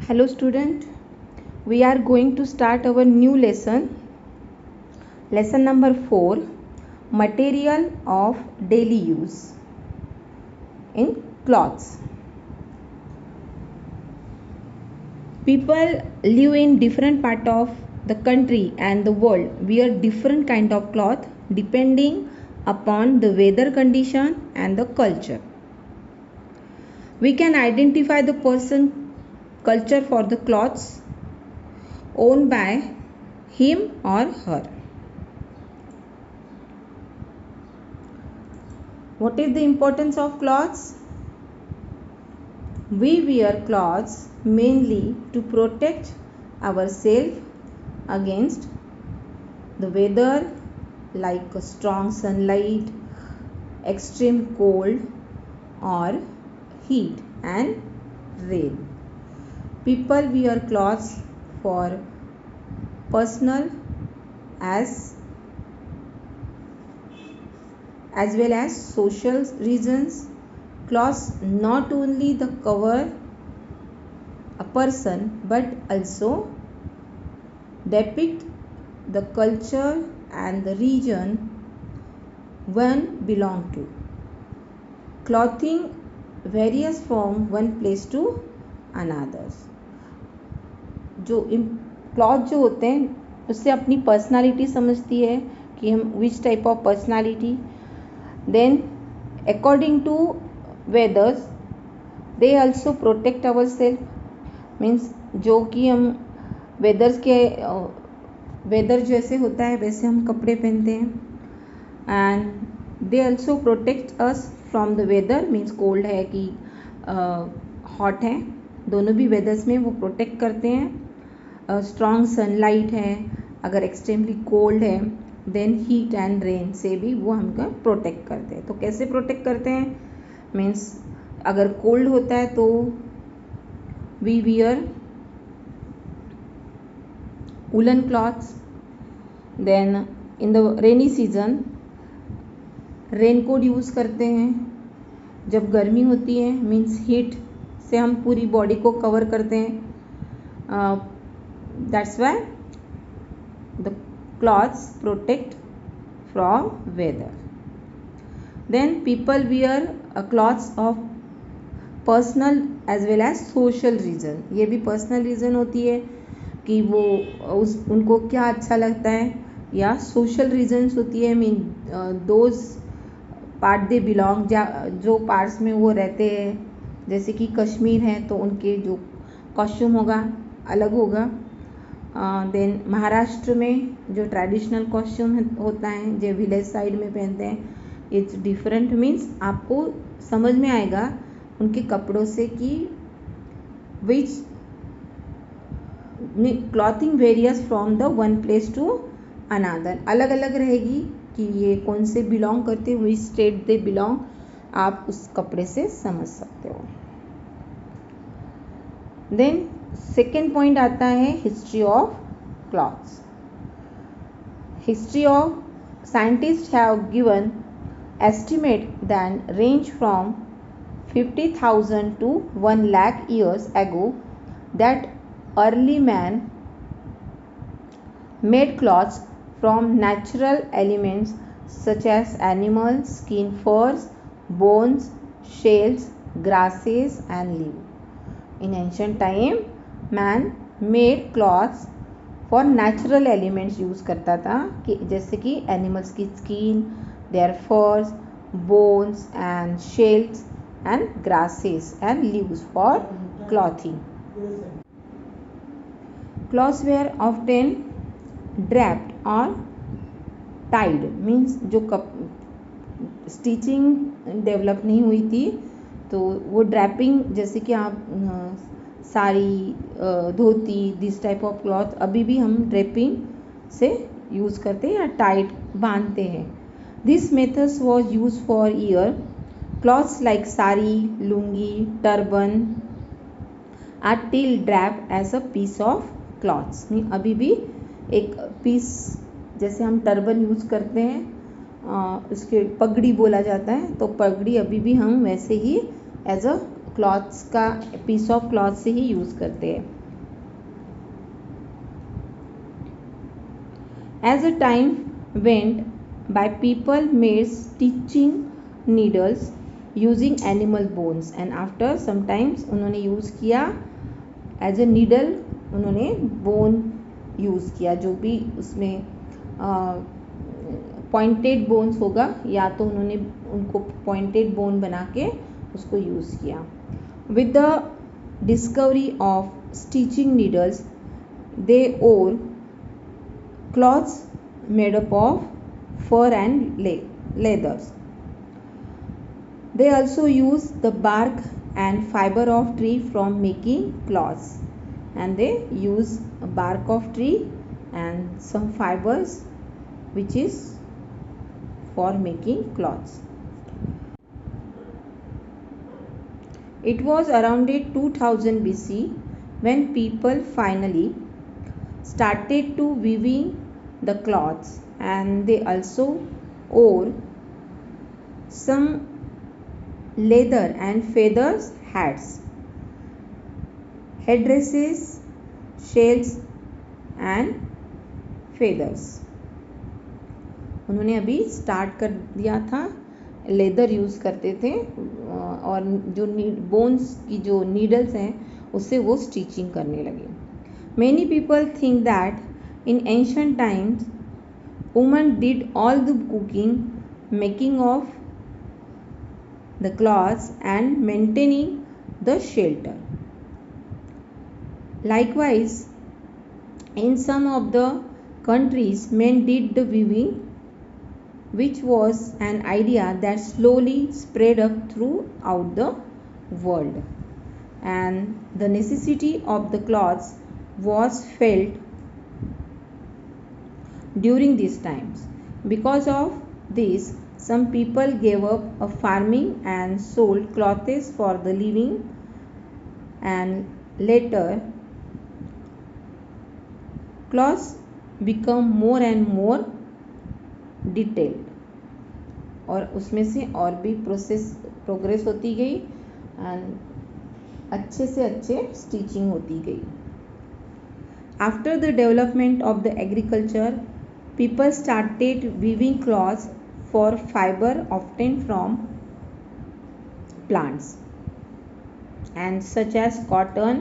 Hello student, we are going to start our new lesson number 4, material of daily use in clothes. People live in different part of the country and the world wear different kind of cloth depending upon the weather condition and the culture. We can identify the person culture for the clothes owned by him or her. What is the importance of clothes? We wear clothes mainly to protect ourselves against the weather like strong sunlight, extreme cold or heat and rain. People wear clothes for personal as well as social reasons. Clothes not only the cover a person but also depict the culture and the region one belong to. Clothing varies from one place to another. जो cloth जो होते हैं उससे अपनी personality समझती है कि हम which type of personality. Then according to weathers they also protect our self. Means जो कि हम वेदर जैसे होता है वैसे हम कपड़े पहनते हैं. And they also protect us from the weather. Means cold है कि हॉट है, दोनों भी वेदर्स में वो प्रोटेक्ट करते हैं. स्ट्रॉन्ग सनलाइट है, अगर एक्सट्रीमली कोल्ड है देन हीट एंड रेन से भी वो हमको प्रोटेक्ट करते हैं. तो कैसे प्रोटेक्ट करते हैं? मीन्स अगर कोल्ड होता है तो we wear woollen clothes. Then in the rainy season raincoat use करते हैं. जब गर्मी होती है मीन्स हीट से हम पूरी बॉडी को कवर करते हैं. That's why the clothes protect from weather. Then people wear clothes of personal as well as social reason. ये भी पर्सनल रीज़न होती है कि वो उनको क्या अच्छा लगता है, या सोशल रीजन्स होती है. Mean those part they belong, जो पार्ट्स में वो रहते हैं. जैसे कि कश्मीर है तो उनके जो कॉस्ट्यूम होगा अलग होगा. देन महाराष्ट्र में जो ट्रेडिशनल कॉस्ट्यूम होता है जो विलेज साइड में पहनते हैं इट्स डिफरेंट. मीन्स आपको समझ में आएगा उनके कपड़ों से कि which clothing varies from the one place to another. अलग अलग रहेगी कि ये कौन से बिलोंग करते हैं, विच स्टेट दे बिलोंग, आप उस कपड़े से समझ सकते हो. देन सेकेंड पॉइंट आता है history of clothes. History of scientist have given estimate that range from 50,000 to 1 lakh years ago that early man made clothes from natural elements such as animals, skin, furs, bones, shells, grasses and leaves. In ancient time, man made clothes for natural elements use करता था कि जैसे कि animals की skin, their furs, bones and shells and grasses and leaves for clothing. Clothes were often draped or tied. Means जो stitching develop नहीं हुई थी तो वो ड्रैपिंग, जैसे कि आप साड़ी, धोती, दिस टाइप ऑफ क्लॉथ अभी भी हम ड्रेपिंग से यूज़ करते हैं या टाइट बांधते हैं. This method was used for years. Clothes like sari, lungi, turban are still draped as a piece of cloths. अभी भी एक पीस, जैसे हम टर्बन यूज़ करते हैं उसके पगड़ी बोला जाता है, तो पगड़ी अभी भी हम वैसे ही एज अ क्लॉथ्स का पीस ऑफ क्लॉथ से ही यूज़ करते हैं. As a time went by, people made stitching needles using animal bones, and after sometimes उन्होंने यूज़ किया एज ए नीडल, उन्होंने बोन यूज़ किया, जो भी उसमें पॉइंटेड बोन्स होगा, या तो उन्होंने उनको पॉइंटेड बोन बना के उसको यूज़ किया. With the discovery of stitching needles, they wore cloths made up of fur and leathers. They also use the bark and fiber of tree from making cloths, and they use a bark of tree and some fibers which is for making cloths. It was around 2000 BC when people finally started to weaving the cloths, and they also wore some leather and feathers hats, headdresses, shells and feathers. उन्होंने अभी start कर दिया था, leather use करते थे और जो bones की जो नीडल्स हैं उससे वो स्टिचिंग करने लगे. Many people think that in ancient times women did all the cooking, making of the cloths and maintaining the shelter. Likewise, in some of the countries men did the weaving, which was an idea that slowly spread up throughout the world, and the necessity of the cloths was felt during these times. Because of this, some people gave up farming and sold clothes for the living, and later cloths become more and more detailed, और उसमें से और भी progress होती गई and अच्छे से अच्छे स्टिचिंग होती गई. After the development of the agriculture, people started weaving cloths for fiber obtained from plants, and such as cotton,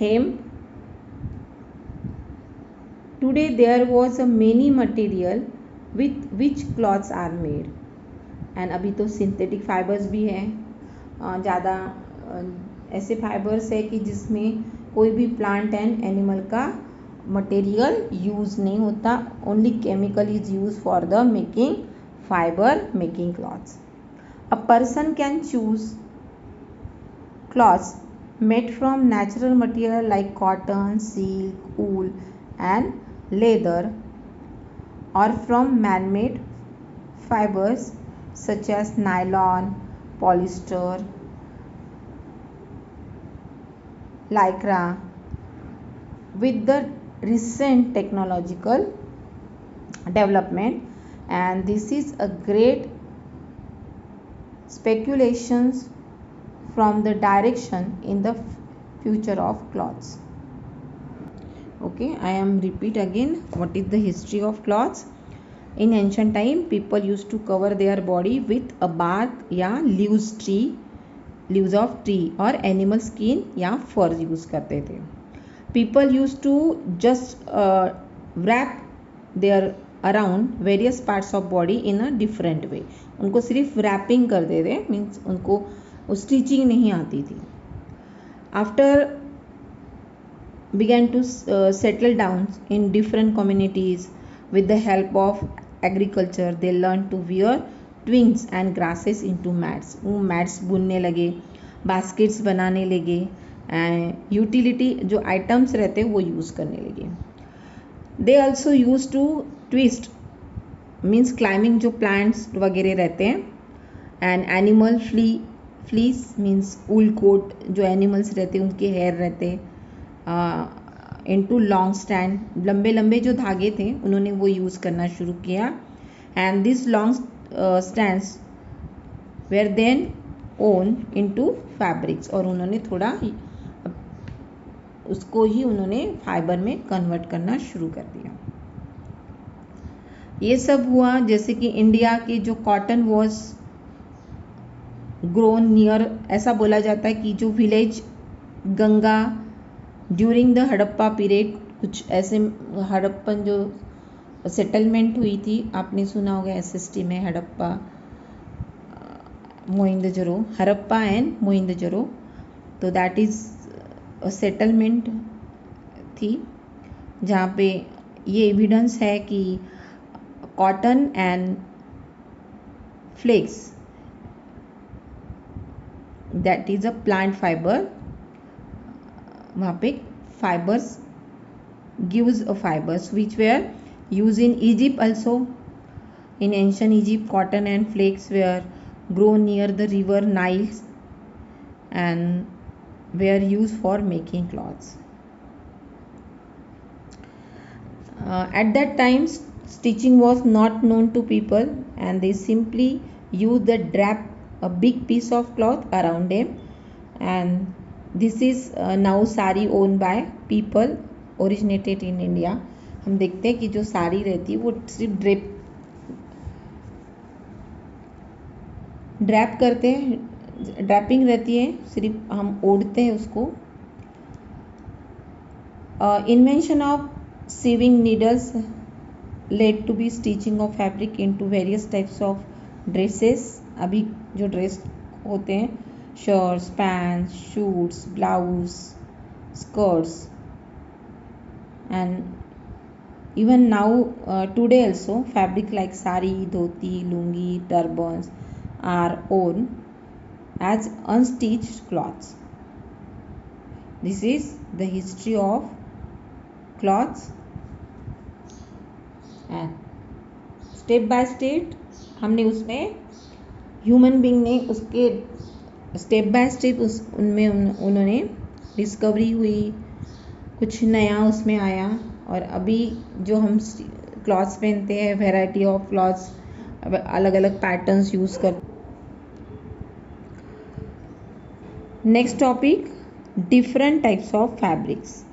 hemp. Today there was a many material with which cloths are made, and अभी तो synthetic fibres भी हैं, ज़्यादा ऐसे fibres है कि जिसमें कोई भी प्लांट एंड एनिमल का मटेरियल यूज़ नहीं होता, only chemical is use for the making fibre, making clothes. A person can choose clothes made from natural material like cotton, silk, wool and leather, or from man-made fibers such as nylon, polyester, lycra. With the recent technological development, and this is a great speculations from the direction in the future of clothes. Okay, I am repeat again what is the history of clothes. In ancient time, people used to cover their body with a bark या leaves of tree और animal skin या fur use करते थे. People used to just wrap their around various parts of body in a different way. उनको सिर्फ wrapping करते थे, means उनको स्टिचिंग नहीं आती थी. After began to settle down in different communities with the help of agriculture. They learned to wear twigs and grasses into mats. वो mats बुनने लगे, baskets बनाने लगे, यूटिलिटी जो आइटम्स रहते वो यूज़ करने लगे. They also used to twist, means climbing जो प्लांट्स वगैरह रहते हैं, and animal fleece means wool coat, जो एनिमल्स रहते हैं उनके हेयर रहते, इनटू लॉन्ग स्टैंड, लंबे लंबे जो धागे थे उन्होंने वो यूज़ करना शुरू किया. And this long stands were then on into fabrics, और उन्होंने थोड़ा उसको ही उन्होंने फाइबर में कन्वर्ट करना शुरू कर दिया। ये सब हुआ जैसे कि इंडिया की जो कॉटन वॉज ग्रोन नियर, ऐसा बोला जाता है कि जो village Ganga during the Harappa period, कुछ ऐसे हड़प्पन जो सेटलमेंट हुई थी, आपने सुना होगा एसएसटी में हड़प्पा मोइंदजरो, हड़प्पा एंड मोइंदजरो, तो दैट इज़ सेटलमेंट थी जहाँ पे ये एविडेंस है कि cotton and flax that is a plant fibre, वहाँ पे fibres gives a fibers which were used in Egypt also. In ancient Egypt, cotton and flax were grown near the river Nile and were used for making cloths. At that time, stitching was not known to people, and they simply used the drap a big piece of cloth around them, and this is now sari owned by people originated in India. हम देखते हैं कि जो साड़ी रहती है वो सिर्फ ड्रैप करते हैं, ड्रैपिंग रहती है, सिर्फ हम ओढ़ते हैं उसको। Invention of sewing needles led to be stitching of fabric into various types of dresses. अभी जो ड्रेस होते हैं, shirts, pants, suits, blouse, skirts, and even now today also fabric like sari, dhoti, lungi, turbans are worn as unstitched cloths. This is the history of cloths, and step by step हमने उसमें human being ने उसके step by step उनमें उन्होंने discovery हुई, कुछ नया उसमें आया, और अभी जो हम क्लॉथ्स पहनते हैं, वैरायटी ऑफ क्लॉथ्स, अलग अलग पैटर्न्स यूज़ कर। Next topic, different types of fabrics.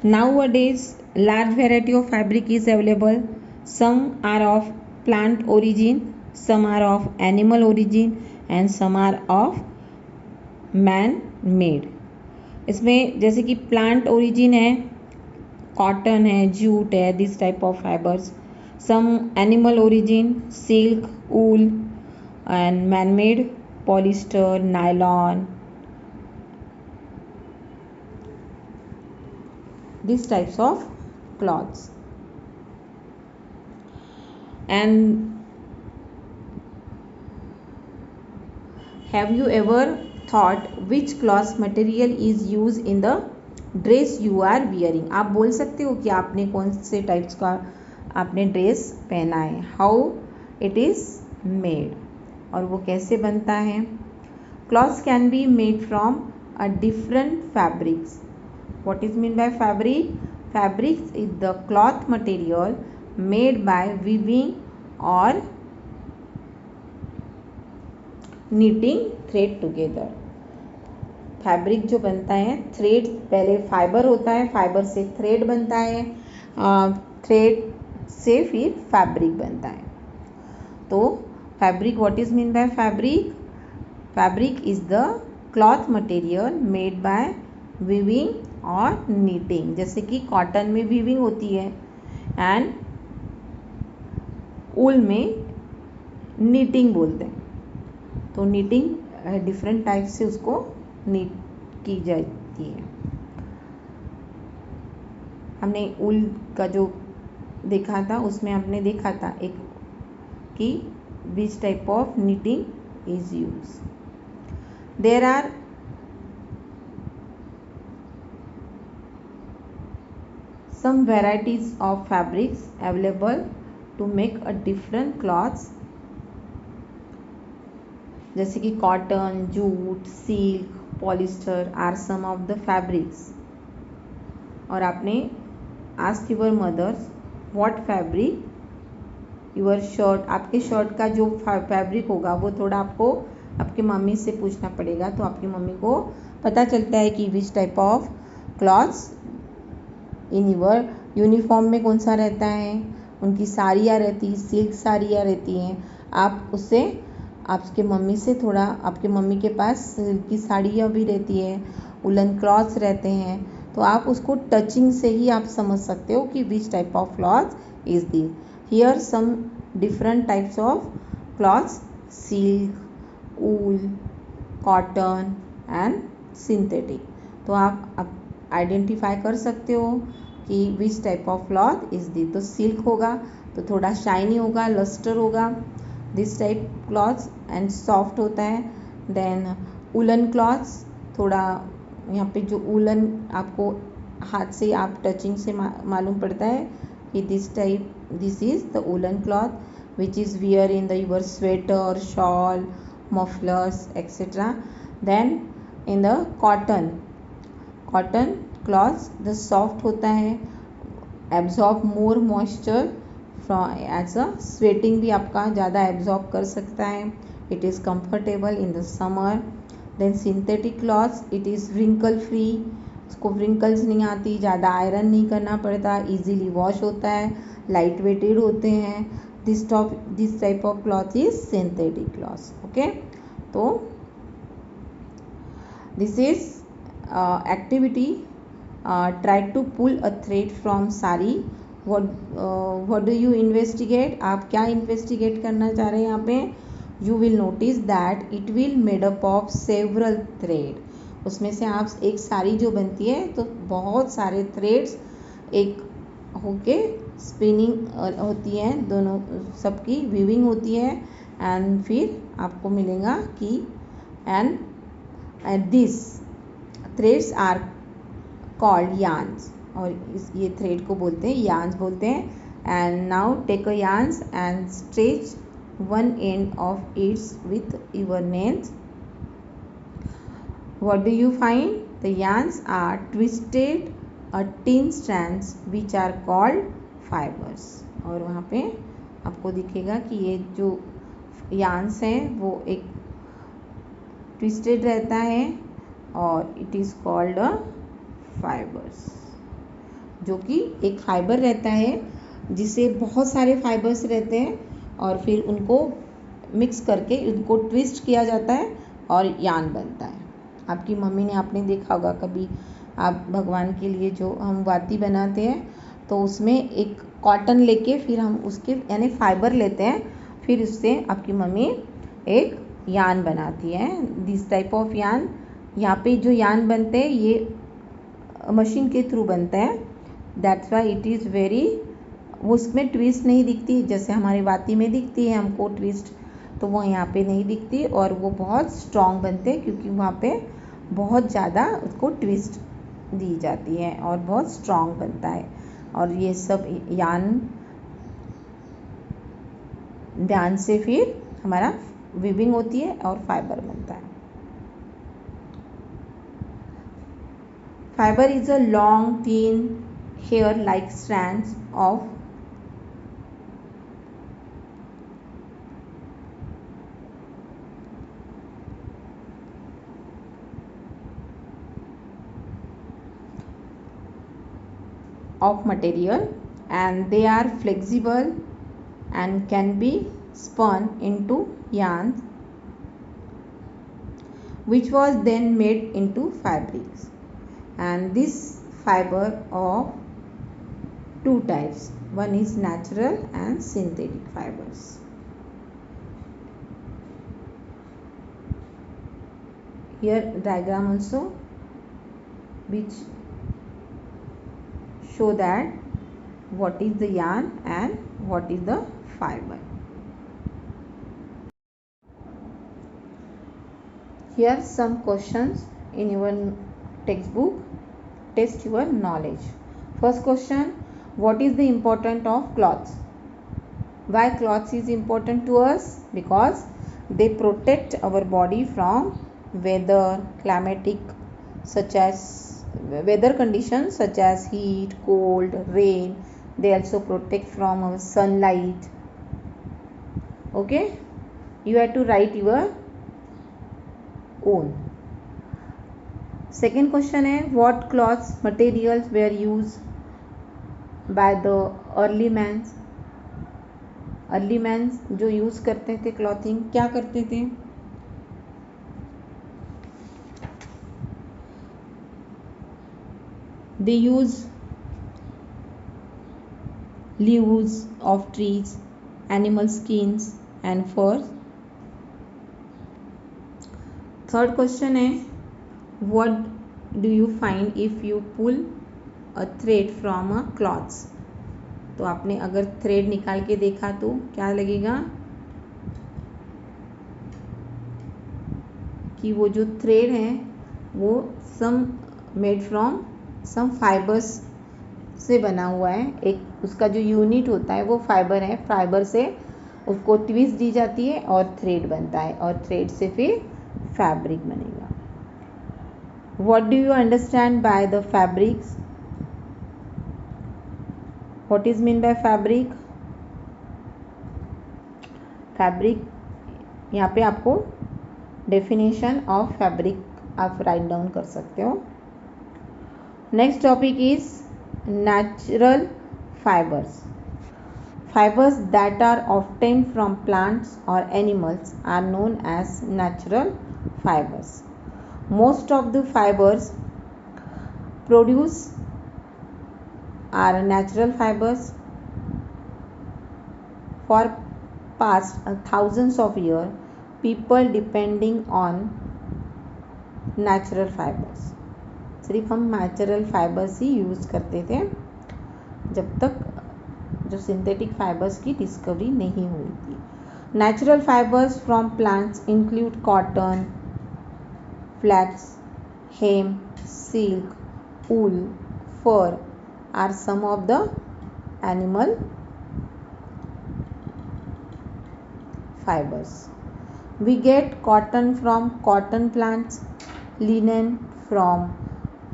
Nowadays large variety of fabric is available. Some are of plant origin, some are of animal origin, and some are of man made. इसमें जैसे कि plant origin है, cotton है, jute है, this type of fibres. Some animal origin, silk, wool, and man made, polyester, nylon, these types of cloths. And have you ever thought which cloth material is used in the dress you are wearing? आप बोल सकते हो कि आपने कौन से types का आपने ड्रेस पहना है, हाउ इट इज़ मेड, और वो कैसे बनता है। Clothes can be made from a different fabrics. What is mean by fabric? Fabrics is the cloth material made by weaving or knitting thread together. Fabric जो बनता है, थ्रेड, पहले fibre होता है, फाइबर से थ्रेड बनता है, थ्रेड से फिर फैब्रिक बनता है। तो fabric, what is mean by fabric? Fabric is the cloth material made by weaving और नीटिंग। जैसे कि कॉटन में वीविंग होती है एंड वूल में नीटिंग बोलते हैं। तो नीटिंग डिफरेंट टाइप से उसको नीट की जाती है। हमने वूल का जो देखा था उसमें हमने देखा था एक कि which type of knitting is use. There are some varieties of fabrics available to make a different cloths, जैसे कि cotton, jute, silk, polyester are some of the fabrics. और आपने ask your mothers what fabric your shirt, आपके shirt का जो fabric होगा वो थोड़ा आपको आपकी मम्मी से पूछना पड़ेगा, तो आपकी मम्मी को पता चलता है कि which type of clothes in your uniform में कौन सा रहता है, उनकी साड़ियाँ रहती, सिल्क साड़ियाँ रहती हैं, आप उससे आपके मम्मी से थोड़ा, आपके मम्मी के पास सिल्क की साड़ियाँ भी रहती है, वुलन क्लॉथ्स रहते हैं, तो आप उसको टचिंग से ही आप समझ सकते हो कि which type of cloth is the. Here some different types of cloths, silk, wool, cotton and synthetic. तो आप आइडेंटिफाई कर सकते हो कि which type of cloth is the. तो सिल्क होगा तो थोड़ा शाइनी होगा, लस्टर होगा, this type clothes and soft होता है। देन वुलन क्लॉथ्स, थोड़ा यहाँ पे जो वुलन आपको हाथ से आप टचिंग से मालूम पड़ता है कि this type, this is the woollen cloth which is wear in the your sweater, shawl, mufflers etcetera. Then in the cotton clothes the soft होता है, absorb more moisture from as a sweating भी आपका ज़्यादा absorb कर सकता है, it is comfortable in the summer. Then synthetic clothes, it is wrinkle free, उसको wrinkles नहीं आती, ज़्यादा आयरन नहीं करना पड़ता, इजीली वॉश होता है, लाइट वेटेड होते हैं। This type of cloth is synthetic cloths. Okay, तो this is activity, try to pull a thread from sari. what do you investigate, आप क्या investigate करना चाह रहे हैं यहाँ पे? you will notice that it will made up of several thread, उसमें से आप एक साड़ी जो बनती है तो बहुत सारे थ्रेड्स एक होके स्पिनिंग होती है, दोनों सबकी वीविंग होती है, एंड फिर आपको मिलेगा कि and this threads are called yarns, और ये थ्रेड को बोलते हैं यार्न्स बोलते हैं। And now take a yarns and stretch one end of its with your nails. What do you find? The yarns are twisted a thin strands which are called fibres. और वहाँ पे आपको दिखेगा कि ये जो यार्न्स हैं वो एक ट्विस्टेड रहता है और it is called a fibres, जो कि एक फाइबर रहता है जिसे बहुत सारे फाइबर्स रहते हैं और फिर उनको मिक्स करके उनको ट्विस्ट किया जाता है और यार्न बनता है। आपकी मम्मी ने, आपने देखा होगा कभी, आप भगवान के लिए जो हम वाती बनाते हैं तो उसमें एक कॉटन लेके फिर हम उसके यानी फाइबर लेते हैं, फिर उससे आपकी मम्मी एक यार्न बनाती है। दिस टाइप ऑफ यार्न, यहाँ पे जो यार्न बनते हैं ये मशीन के थ्रू बनता है, that's why it is very, वो उसमें ट्विस्ट नहीं दिखती जैसे हमारी वाती में दिखती है हमको ट्विस्ट, तो वो यहाँ पे नहीं दिखती, और वो बहुत स्ट्रॉन्ग बनते हैं क्योंकि वहाँ पे बहुत ज़्यादा उसको ट्विस्ट दी जाती है और बहुत स्ट्रॉन्ग बनता है। और ये सब यार्न से फिर हमारा वीविंग होती है और फाइबर बनता है। Fiber is a long, thin, hair-like strands of material, and they are flexible and can be spun into yarns, which was then made into fabrics. And this fiber of two types, one is natural and synthetic fibers. Here diagram also which show that what is the yarn and what is the fiber. Here some questions in your textbook, test your knowledge. First question, what is the importance of cloths? Why cloths is important to us? Because they protect our body from weather, climatic such as weather conditions such as heat, cold, rain. They also protect from our sunlight. Okay, you have to write your own. Second question है what cloths materials were use by the early mans. Early mans जो use करते थे clothing, क्या करते थे? They use leaves of trees, animal skins and furs. Third question है what do you find if you pull a thread from a cloth। तो आपने अगर थ्रेड निकाल के देखा तो क्या लगेगा कि वो जो थ्रेड है वो सम मेड फ्रॉम सम फाइबर्स से बना हुआ है। एक उसका जो यूनिट होता है वो फाइबर है, फाइबर से उसको ट्विस्ट दी जाती है और थ्रेड बनता है और थ्रेड से फिर फैब्रिक बनेगा। What do you understand by the fabrics? What is mean by fabric? Fabric, यहाँ पे आपको डेफिनेशन ऑफ फैब्रिक आप राइट डाउन कर सकते हो। Next topic is natural fibers. Fibers that are obtained from plants or animals are known as natural fibers. Most of the fibers produced are natural fibers. For past thousands of years, people depending on natural fibers. सिर्फ हम natural fibres ही use करते थे जब तक जो synthetic fibres की discovery नहीं हुई थी। Natural fibres from plants include cotton, flax, hemp, silk, wool, fur are some of the animal fibers. We get cotton from cotton plants, linen from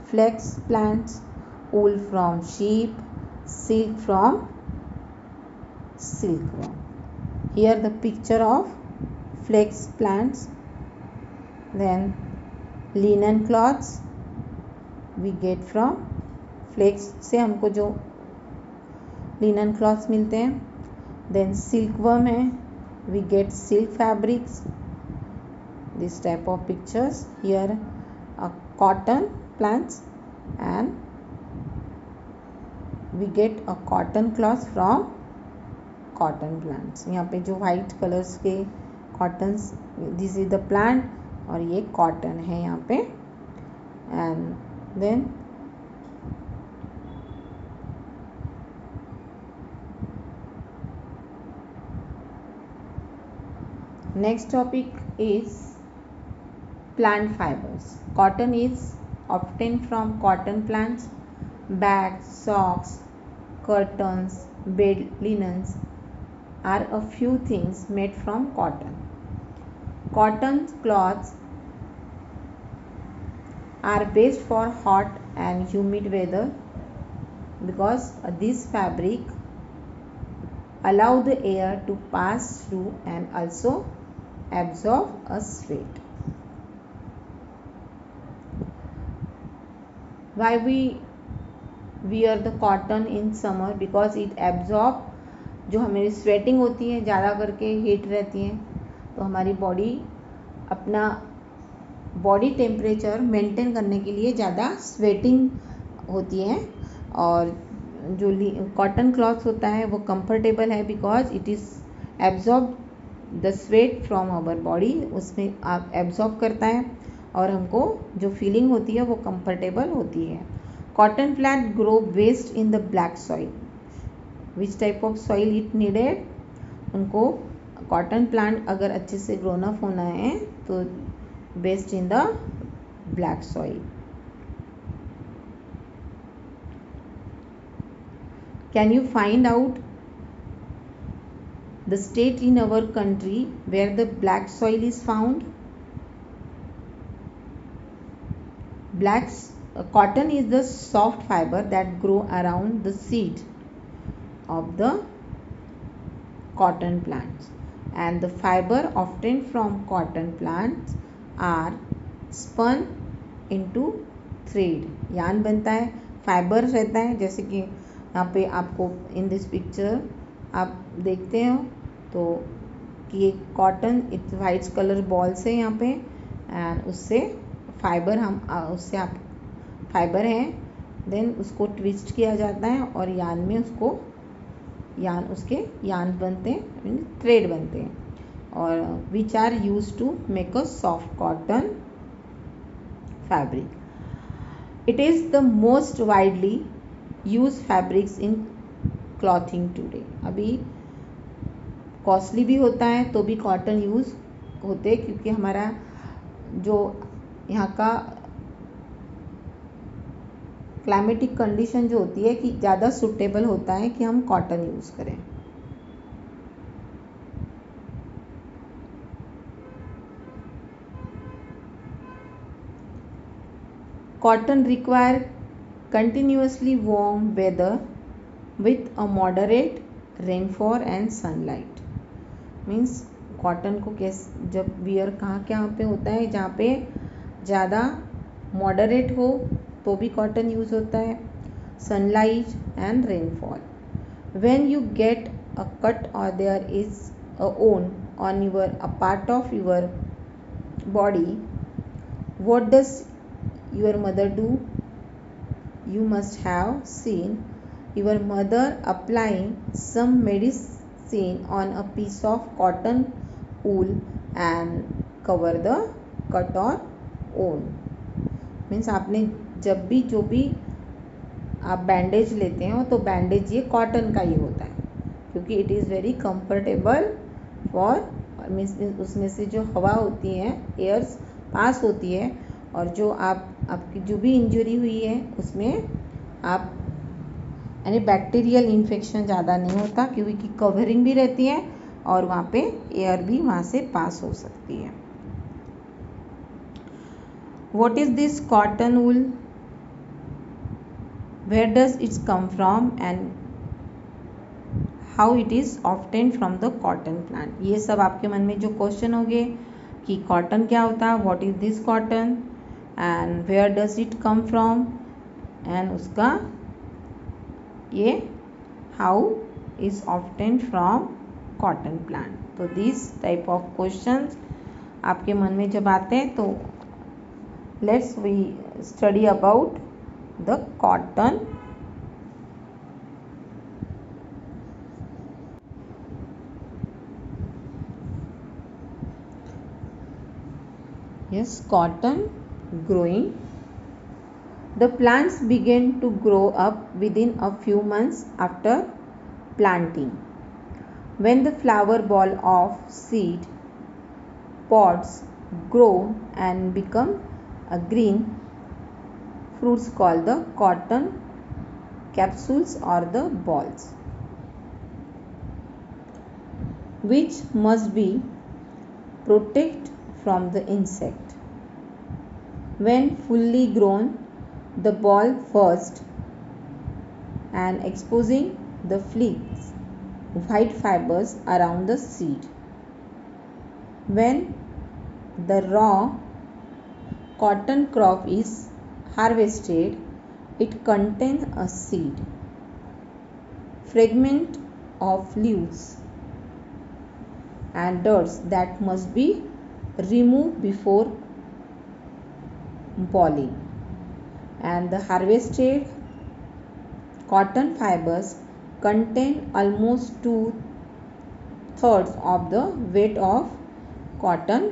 flax plants, wool from sheep, silk from silkworm. Here the picture of flax plants. Then linen cloths we get from flax से हमको जो linen clothes मिलते हैं। Then silkworm है, we get silk fabrics. This type of pictures here cotton plants and we get a cotton cloth from cotton plants. यहाँ पे जो white colours के cottons, this is the plant और ये cotton है यहाँ पे। And then next topic is plant fibers. Cotton is obtained from cotton plants. Bags, socks, curtains, bed linens are a few things made from cotton. Cotton cloths are best for hot and humid weather because this fabric allow the air to pass through and also absorb a sweat. Why we wear the cotton in summer? Because it absorb, जो हमारी sweating होती है ज़्यादा करके, heat रहती है तो हमारी बॉडी अपना बॉडी टेम्परेचर मेंटेन करने के लिए ज़्यादा स्वेटिंग होती है। और जो कॉटन क्लॉथ होता है वो कंफर्टेबल है because it is absorb the sweat from our body, उसमें आप एब्जॉर्ब करता है और हमको जो फीलिंग होती है वो कंफर्टेबल होती है। Cotton plant grow best in the black soil. Which type of soil it needed? उनको कॉटन प्लांट अगर अच्छे से ग्रोन अप होना है तो best in the black soil. Can you find out the state in our country where the black soil is found? Cotton is the soft fiber that grow around the seed of the cotton plants, and the fiber obtained from cotton plants are spun into thread, यान बनता है, fibre रहता है। जैसे कि यहाँ पे आपको इन दिस पिक्चर आप देखते हो तो कि ये cotton it white colour balls है यहाँ पे, एंड उससे फाइबर उससे आप फाइबर है, देन उसको ट्विस्ट किया जाता है और यान में उसके यान बनते हैं, थ्रेड बनते हैं, और which are use to make a soft cotton fabric. It is the most widely used fabrics in clothing today. अभी कॉस्टली भी होता है तो भी कॉटन यूज़ होते हैं, क्योंकि हमारा जो यहाँ का क्लाइमेटिक कंडीशन जो होती है कि ज़्यादा सूटेबल होता है कि हम कॉटन यूज़ करें. Cotton require continuously warm weather with a moderate rainfall and sunlight. Means cotton को कैसे जब वियर कहाँ पे होता है, जहाँ पे ज़्यादा मॉडरेट हो तो भी कॉटन यूज़ होता है, sunlight and rainfall. When you get a cut or there is a wound on a part of your body, what does your mother do? You must have seen your mother applying some medicine on a piece of cotton wool and cover the cut or wound. Means आपने जब भी जो भी आप bandage लेते हो तो bandage ये कॉटन का ही होता है, क्योंकि it is very comfortable for, means उसमें से जो हवा होती है, एयर्स पास होती है, और जो आपकी जो भी इंजरी हुई है उसमें आप यानी बैक्टीरियल इन्फेक्शन ज़्यादा नहीं होता, क्योंकि कवरिंग भी रहती है और वहाँ पे एयर भी वहाँ से पास हो सकती है. What is this cotton wool? Where does it come from and how it is obtained from the cotton plant? ये सब आपके मन में जो क्वेश्चन होंगे कि कॉटन क्या होता है, what is this cotton and where does it come from, and उसका ये how is obtained from cotton plant. तो दिस टाइप ऑफ क्वेश्चंस आपके मन में जब आते हैं तो let's we study about the cotton. Yes, cotton growing. The plants begin to grow up within a few months after planting. When the flower ball of seed pods grow and become a green fruits called the cotton capsules or the balls, which must be protected from the insect. When fully grown, the ball first and exposing the flakes white fibers around the seed. When the raw cotton crop is harvested, it contains a seed, fragment of leaves and dirt that must be removed before balling, and the harvested cotton fibers contain almost 2/3 of the weight of cotton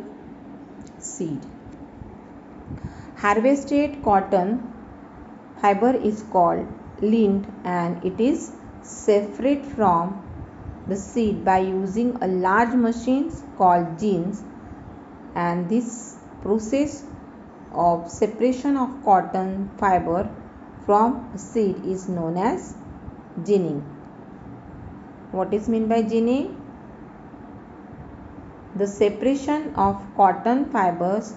seed. Harvested cotton fiber is called lint, and it is separated from the seed by using a large machine called gins, and this process of separation of cotton fiber from seed is known as ginning. What is meant by ginning? The separation of cotton fibers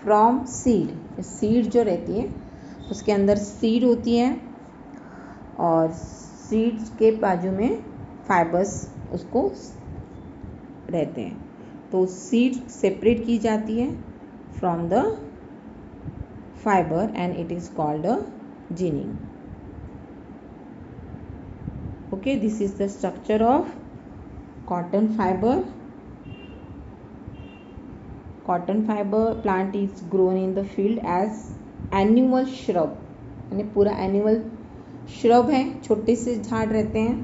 from seed. Seed जो रहती है उसके अंदर seed होती है और seeds के बाजू में फाइबर्स उसको रहते हैं, तो सीड सेपरेट की जाती है from the fiber and it is called a ginning. Okay, this is the structure of cotton fiber. Cotton fiber plant is grown in the field as annual shrub, यानी पूरा annual shrub है, छोटे से झाड़ रहते हैं.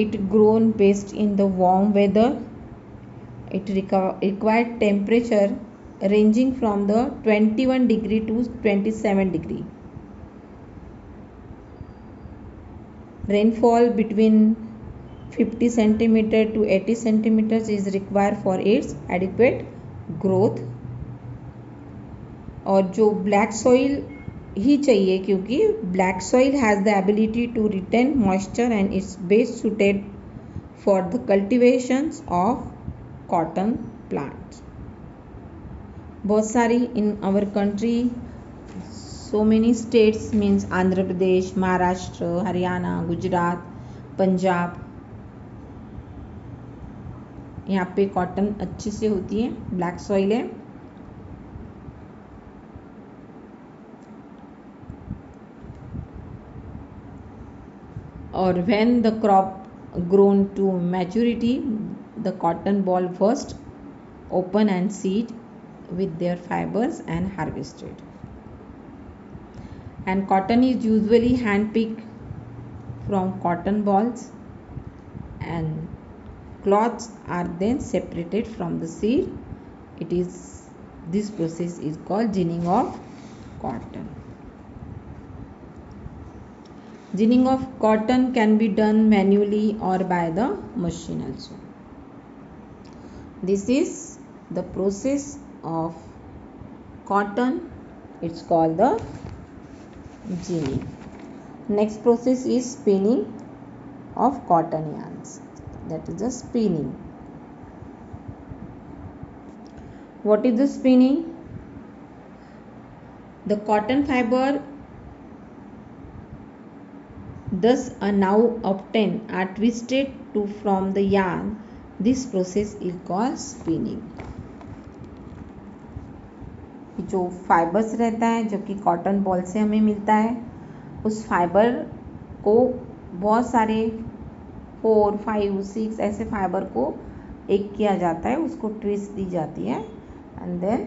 It grown best in the warm weather. It required temperature ranging from the 21 degree to 27 degree. Rainfall between 50 centimeter to 80 centimeters is required for its adequate growth. और जो ब्लैक सॉइल ही चाहिए, क्योंकि black soil has the ability to retain moisture and it's best suited for the cultivations of cotton plants. बहुत सारी in our country, so many states means Andhra Pradesh, Maharashtra, Haryana, Gujarat, Punjab, यहाँ पे cotton अच्छे से होती है, ब्लैक सॉइल है. और when the crop grown to maturity, the cotton ball first open and seed with their fibers and harvested. And cotton is usually hand picked from cotton balls and cloths are then separated from the seed. This process is called ginning of cotton. Ginning of cotton can be done manually or by the machine also. This is the process of cotton. It's called the ginning. Next process is spinning of cotton yarns. That is the spinning. What is the spinning? The cotton fiber thus are now obtained are twisted to from the yarn. This process is called spinning. जो fibres रहता है, जो कि cotton ball से हमें मिलता है, उस फाइबर को बहुत सारे 4, 5, 6 ऐसे फाइबर को एक किया जाता है, उसको ट्विस्ट दी जाती है एंड देन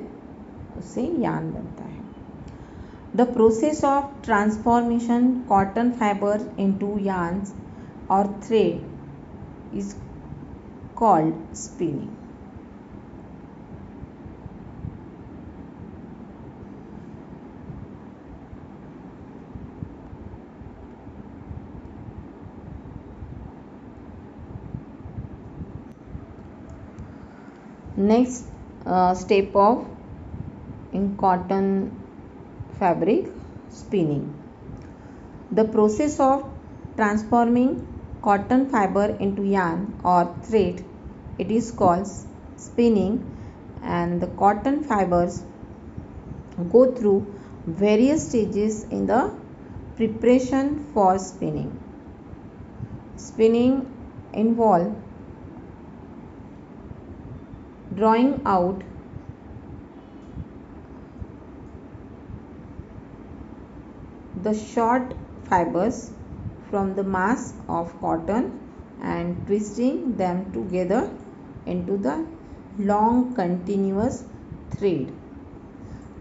उससे यार्न बनता है. The process of transformation cotton fiber into yarns or thread is called spinning. Next step of in cotton fabric spinning. The process of transforming cotton fiber into yarn or thread, it is called spinning, and the cotton fibers go through various stages in the preparation for spinning. Spinning involves drawing out the short fibers from the mass of cotton and twisting them together into the long continuous thread.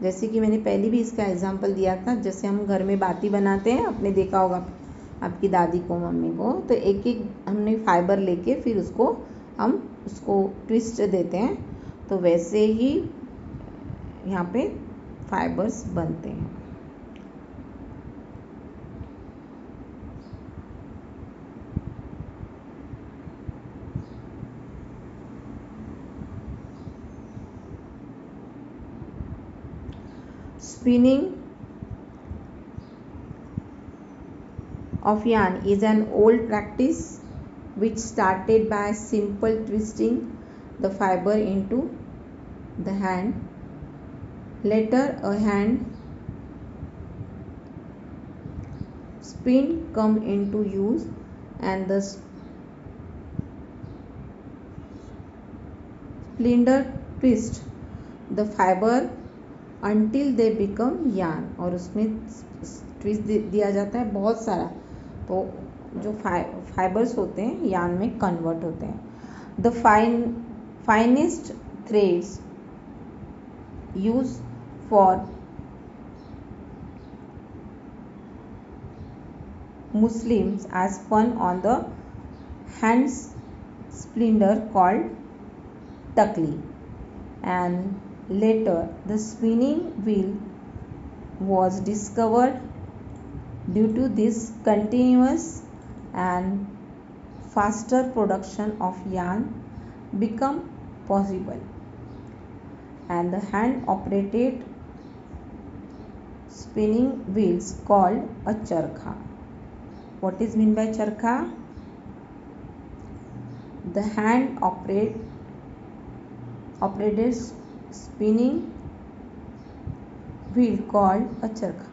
जैसे कि मैंने पहले भी इसका example दिया था, जैसे हम घर में बाती बनाते हैं, आपने देखा होगा आपकी दादी को, मम्मी को, तो एक एक हमने फाइबर लेके फिर हम उसको ट्विस्ट देते हैं, तो वैसे ही यहाँ पे फाइबर्स बनते हैं. Spinning of yarn is an old practice which started by simple twisting the fiber into the hand. Later a hand spin come into use and the spindle twist the fiber until they become yarn, और उसमें twist दिया जाता है बहुत सारा, तो जो fibres होते हैं यार्न में कन्वर्ट होते हैं। The finest threads use for Muslims as spun on the hand splinter called takli, and later the spinning wheel was discovered. Due to this continuous and faster production of yarn become possible, and the hand operated spinning wheels called a charkha. What is meant by charkha? The hand operated spinning wheel called a charkha.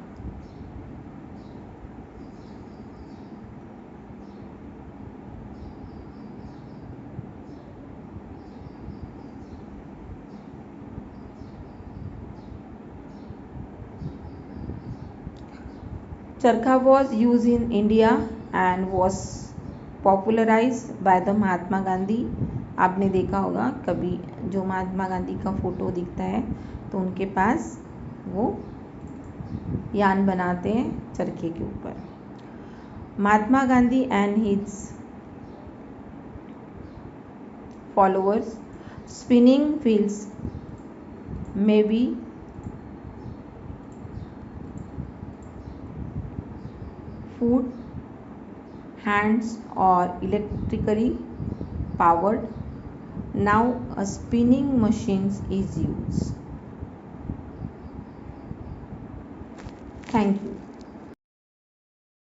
Charkha was used in India and was popularized by the Mahatma Gandhi. आपने देखा होगा कभी जो महात्मा गांधी का photo दिखता है तो उनके पास वो यान बनाते हैं चरखे के ऊपर. Mahatma Gandhi and his followers spinning wheels may be foot, hands or electrically powered. Now a spinning machine is used. Thank you.